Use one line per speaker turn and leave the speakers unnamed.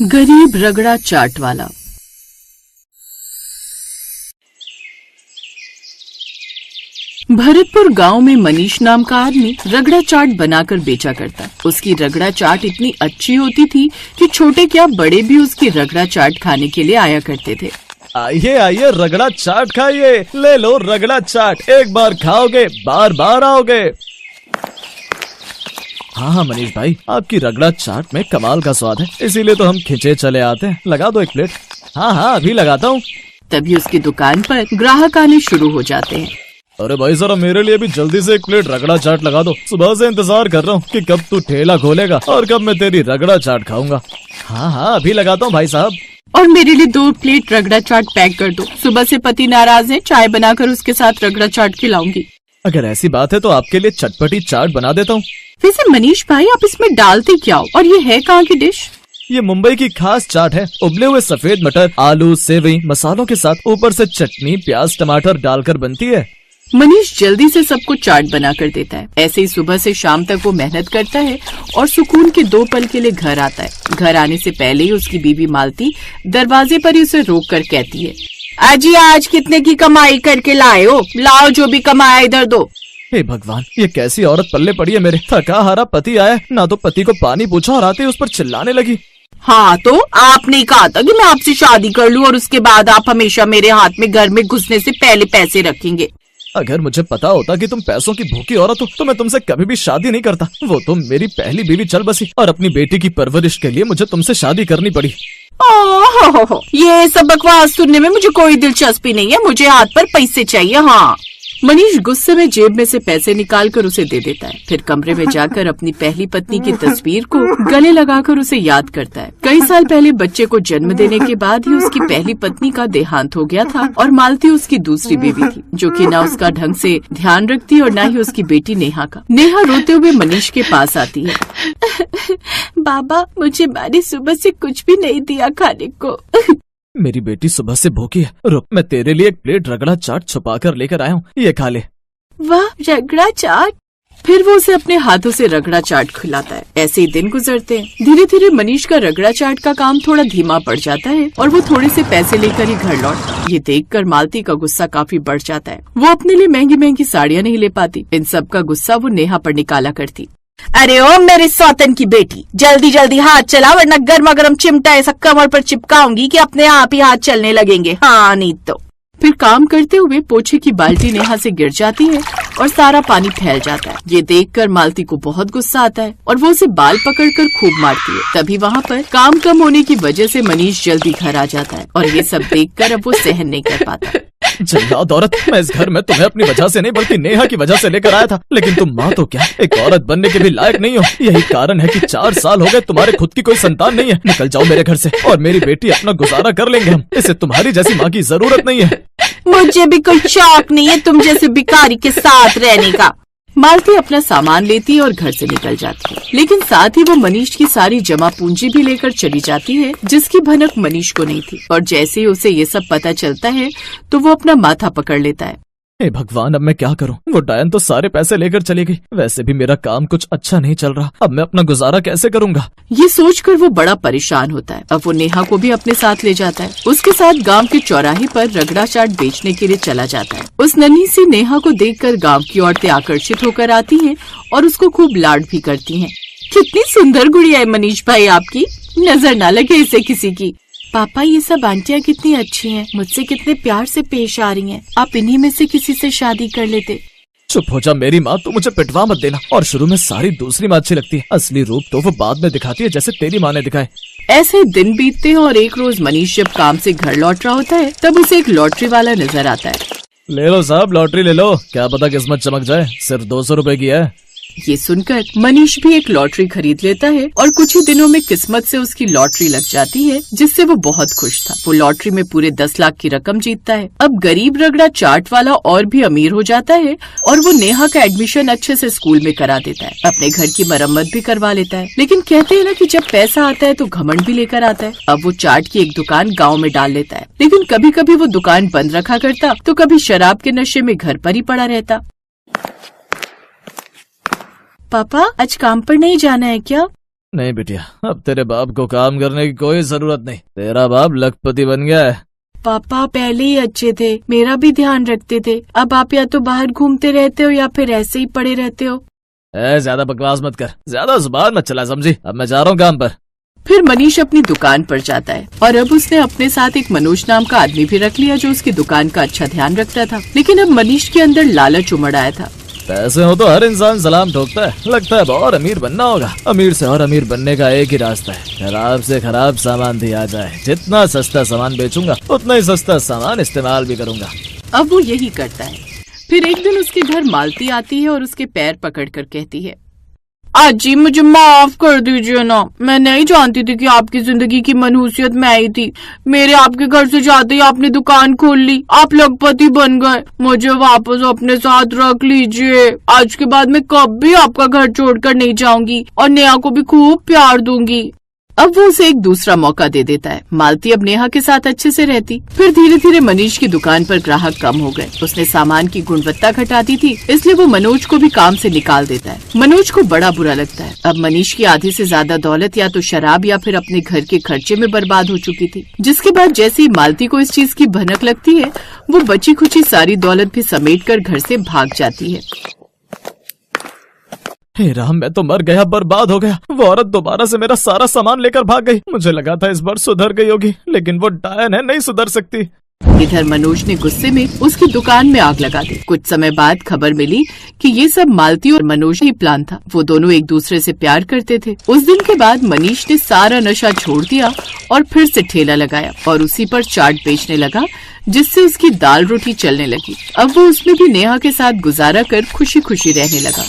गरीब रगड़ा चाट वाला। भरतपुर गांव में मनीष नाम का आदमी रगड़ा चाट बनाकर बेचा करता। उसकी रगड़ा चाट इतनी अच्छी होती थी कि छोटे क्या बड़े भी उसकी रगड़ा चाट खाने के लिए आया करते थे।
आइए आइए रगड़ा चाट खाइए, ले लो रगड़ा चाट, एक बार खाओगे बार बार आओगे। हाँ मनीष भाई, आपकी रगड़ा चाट में कमाल का स्वाद है, इसीलिए तो हम खिंचे चले आते हैं। लगा दो एक प्लेट। हाँ अभी लगाता हूँ।
तभी उसकी दुकान पर ग्राहक आने शुरू हो जाते हैं।
अरे भाई जरा मेरे लिए भी जल्दी से एक प्लेट रगड़ा चाट लगा दो, सुबह से इंतजार कर रहा हूँ कि कब तू ठेला खोलेगा और कब मैं तेरी रगड़ा चाट खाऊंगा। हाँ अभी लगाता हूँ भाई साहब।
और मेरे लिए 2 प्लेट रगड़ा चाट पैक कर दो, सुबह से पति नाराज है, चाय बनाकर उसके साथ रगड़ा चाट खिलाऊंगी।
अगर ऐसी बात है तो आपके लिए चटपटी चाट बना देता हूँ।
वैसे मनीष भाई आप इसमें डालते क्या हो, और ये है कहाँ की डिश?
ये मुंबई की खास चाट है। उबले हुए सफेद मटर, आलू, सेवई, मसालों के साथ ऊपर से चटनी, प्याज, टमाटर डालकर बनती है।
मनीष जल्दी से सबको चाट बना कर देता है। ऐसे ही सुबह से शाम तक वो मेहनत करता है और सुकून के 2 पल के लिए घर आता है। घर आने से पहले ही उसकी बीवी मालती दरवाजे पर ही उसे रोक कर कहती है, अजी आज कितने की कमाई करके लाए हो? लाओ जो भी कमाया इधर दो।
हे भगवान, ये कैसी औरत पल्ले पड़ी है मेरे। थका हारा पति आया, ना तो पति को पानी पूछा और आते उस पर चिल्लाने लगी।
हाँ तो आपने कहा था कि मैं आपसे शादी कर लूं और उसके बाद आप हमेशा मेरे हाथ में घर में घुसने से पहले पैसे रखेंगे।
अगर मुझे पता होता कि तुम पैसों की भूखी औरत हो तो मैं तुमसे कभी भी शादी नहीं करता। वो तुम मेरी पहली बीवी चल बसी और अपनी बेटी की परवरिश के लिए मुझे तुमसे शादी करनी पड़ी।
ओह ये सब बकवास सुनने में मुझे कोई दिलचस्पी नहीं है, मुझे हाथ पर पैसे चाहिए। हाँ। मनीष गुस्से में जेब में से पैसे निकालकर उसे दे देता है। फिर कमरे में जाकर अपनी पहली पत्नी की तस्वीर को गले लगाकर उसे याद करता है। कई साल पहले बच्चे को जन्म देने के बाद ही उसकी पहली पत्नी का देहांत हो गया था और मालती उसकी दूसरी बीवी थी, जो कि न उसका ढंग से ध्यान रखती और न ही उसकी बेटी नेहा का। नेहा रोते हुए मनीष के पास आती है। बाबा मुझे मैंने सुबह से कुछ भी नहीं दिया खाने को।
मेरी बेटी सुबह से भूखी है, रुक मैं तेरे लिए एक प्लेट रगड़ा चाट छुपा कर लेकर आया हूँ, ये खा ले।
वाह रगड़ा चाट। फिर वो उसे अपने हाथों से रगड़ा चाट खिलाता है। ऐसे ही दिन गुजरते हैं। धीरे धीरे मनीष का रगड़ा चाट का काम थोड़ा धीमा पड़ जाता है और वो थोड़े से पैसे लेकर ही घर लौटता है। ये देखकर मालती का गुस्सा काफी बढ़ जाता है। वो अपने लिए महंगी महंगी साड़ियाँ नहीं ले पाती। इन सब का गुस्सा वो नेहा पर निकाला करती। अरे ओ मेरे सौतन की बेटी, जल्दी जल्दी हाथ चला वरना गर्मा गर्म चिमटा ऐसा कमर पर चिपकाऊंगी कि अपने आप ही हाथ चलने लगेंगे। हाँ नहीं तो। फिर काम करते हुए पोछे की बाल्टी नेहा से गिर जाती है और सारा पानी फैल जाता है। ये देखकर मालती को बहुत गुस्सा आता है और वो उसे बाल पकड़कर खूब मारती है। तभी वहाँ पर काम कम होने की वजह से मनीष जल्दी घर आ जाता है और ये सब देखकर अब वो सहन नहीं कर पाता।
जल्लाद औरत, मैं इस घर में तुम्हें अपनी वजह से नहीं बल्कि नेहा की वजह से लेकर आया था, लेकिन तुम माँ तो क्या एक औरत बनने के भी लायक नहीं हो। यही कारण है कि 4 साल हो गए तुम्हारे खुद की कोई संतान नहीं है। निकल जाओ मेरे घर से और मेरी बेटी अपना गुजारा कर लेंगे हम। इसे तुम्हारी जैसी माँ की जरूरत नहीं है।
मुझे भी कोई शौक नहीं है तुम जैसे भिखारी के साथ रहने का। मालती अपना सामान लेती है और घर से निकल जाती है, लेकिन साथ ही वो मनीष की सारी जमा पूंजी भी लेकर चली जाती है, जिसकी भनक मनीष को नहीं थी। और जैसे ही उसे ये सब पता चलता है तो वो अपना माथा पकड़ लेता है।
हे भगवान, अब मैं क्या करूं? वो डायन तो सारे पैसे लेकर चली गई। वैसे भी मेरा काम कुछ अच्छा नहीं चल रहा, अब मैं अपना गुजारा कैसे करूंगा?
ये सोचकर वो बड़ा परेशान होता है। अब वो नेहा को भी अपने साथ ले जाता है। उसके साथ गांव के चौराहे पर रगड़ा चाट बेचने के लिए चला जाता है। उस नन्ही सी नेहा को देखकर गांव की औरतें आकर्षित होकर आती हैं और उसको खूब लाड भी करती हैं। कितनी सुंदर गुड़िया है मनीष भाई आपकी, नजर न लगे इसे किसी की। पापा ये सब आंटियाँ कितनी अच्छी हैं, मुझसे कितने प्यार से पेश आ रही हैं। आप इन्हीं में से किसी से शादी कर लेते।
चुप हो जा मेरी माँ, तू मुझे पिटवा मत देना। और शुरू में सारी दूसरी माँ अच्छी लगती है, असली रूप तो वो बाद में दिखाती है जैसे तेरी माँ ने दिखाए।
ऐसे दिन बीतते हैं और एक रोज मनीष जब काम से घर लौट रहा होता है तब उसे एक लॉटरी वाला नजर आता है।
ले लो साहब लॉटरी ले लो, क्या पता किस्मत चमक जाए। सिर्फ 200 रुपए की है।
ये सुनकर मनीष भी एक लॉटरी खरीद लेता है और कुछ ही दिनों में किस्मत से उसकी लॉटरी लग जाती है, जिससे वो बहुत खुश था। वो लॉटरी में पूरे 10 लाख की रकम जीतता है। अब गरीब रगड़ा चाट वाला और भी अमीर हो जाता है और वो नेहा का एडमिशन अच्छे से स्कूल में करा देता है। अपने घर की मरम्मत भी करवा लेता है। लेकिन कहते हैं ना कि जब पैसा आता है तो घमंड भी लेकर आता है। अब वो चाट की एक दुकान गाँव में डाल लेता है, लेकिन कभी कभी वो दुकान बंद रखा करता तो कभी शराब के नशे में घर पर ही पड़ा रहता। पापा आज काम पर नहीं जाना है क्या?
नहीं बिटिया, अब तेरे बाप को काम करने की कोई जरूरत नहीं। तेरा बाप लखपति बन गया है।
पापा पहले ही अच्छे थे, मेरा भी ध्यान रखते थे। अब आप या तो बाहर घूमते रहते हो या फिर ऐसे ही पड़े रहते हो।
ज्यादा बकवास मत कर, ज्यादा जुबान मत चला, समझी? अब मैं जा रहा हूँ काम पर।
फिर मनीष अपनी दुकान पर जाता है और अब उसने अपने साथ एक मनोज नाम का आदमी भी रख लिया जो उसकी दुकान का अच्छा ध्यान रखता था। लेकिन अब मनीष के अंदर लालच उमड़ आया था।
पैसे हो तो हर इंसान सलाम ठोकता है। लगता है बहुत अमीर बनना होगा। अमीर से और अमीर बनने का एक ही रास्ता है, खराब से खराब सामान दिया जाए। जितना सस्ता सामान बेचूंगा उतना ही सस्ता सामान इस्तेमाल भी करूंगा।
अब वो यही करता है। फिर एक दिन उसके घर मालती आती है और उसके पैर पकड़कर कहती है, आजी मुझे माफ कर दीजिए ना, मैं नहीं जानती थी कि आपकी जिंदगी की मनहूसियत मैं ही थी। मेरे आपके घर से जाते ही आपने दुकान खोल ली, आप लखपति बन गए। मुझे वापस अपने साथ रख लीजिए। आज के बाद मैं कभी आपका घर छोड़कर नहीं जाऊंगी और नेहा को भी खूब प्यार दूंगी। अब वो उसे एक दूसरा मौका दे देता है। मालती अब नेहा के साथ अच्छे से रहती। फिर धीरे धीरे मनीष की दुकान पर ग्राहक कम हो गए। उसने सामान की गुणवत्ता घटा दी थी, इसलिए वो मनोज को भी काम से निकाल देता है। मनोज को बड़ा बुरा लगता है। अब मनीष की आधी से ज्यादा दौलत या तो शराब या फिर अपने घर के खर्चे में बर्बाद हो चुकी थी। जिसके बाद जैसे ही मालती को इस चीज की भनक लगती है, वो बची खुची सारी दौलत भी समेट कर घर से भाग जाती है।
हे राम, मैं तो मर गया, बर्बाद हो गया। वो औरत दोबारा से मेरा सारा सामान लेकर भाग गई। मुझे लगा था इस बार सुधर गई होगी, लेकिन वो डायन है, नहीं सुधर सकती।
इधर मनोज ने गुस्से में उसकी दुकान में आग लगा दी। कुछ समय बाद खबर मिली कि ये सब मालती और मनोज ही प्लान था। वो दोनों एक दूसरे से प्यार करते थे। उस दिन के बाद मनीष ने सारा नशा छोड़ दिया और फिर से ठेला लगाया और उसी पर चाट बेचने लगा, जिससे उसकी दाल रोटी चलने लगी। अब वो उसमें भी नेहा के साथ गुजारा कर खुशी खुशी रहने लगा।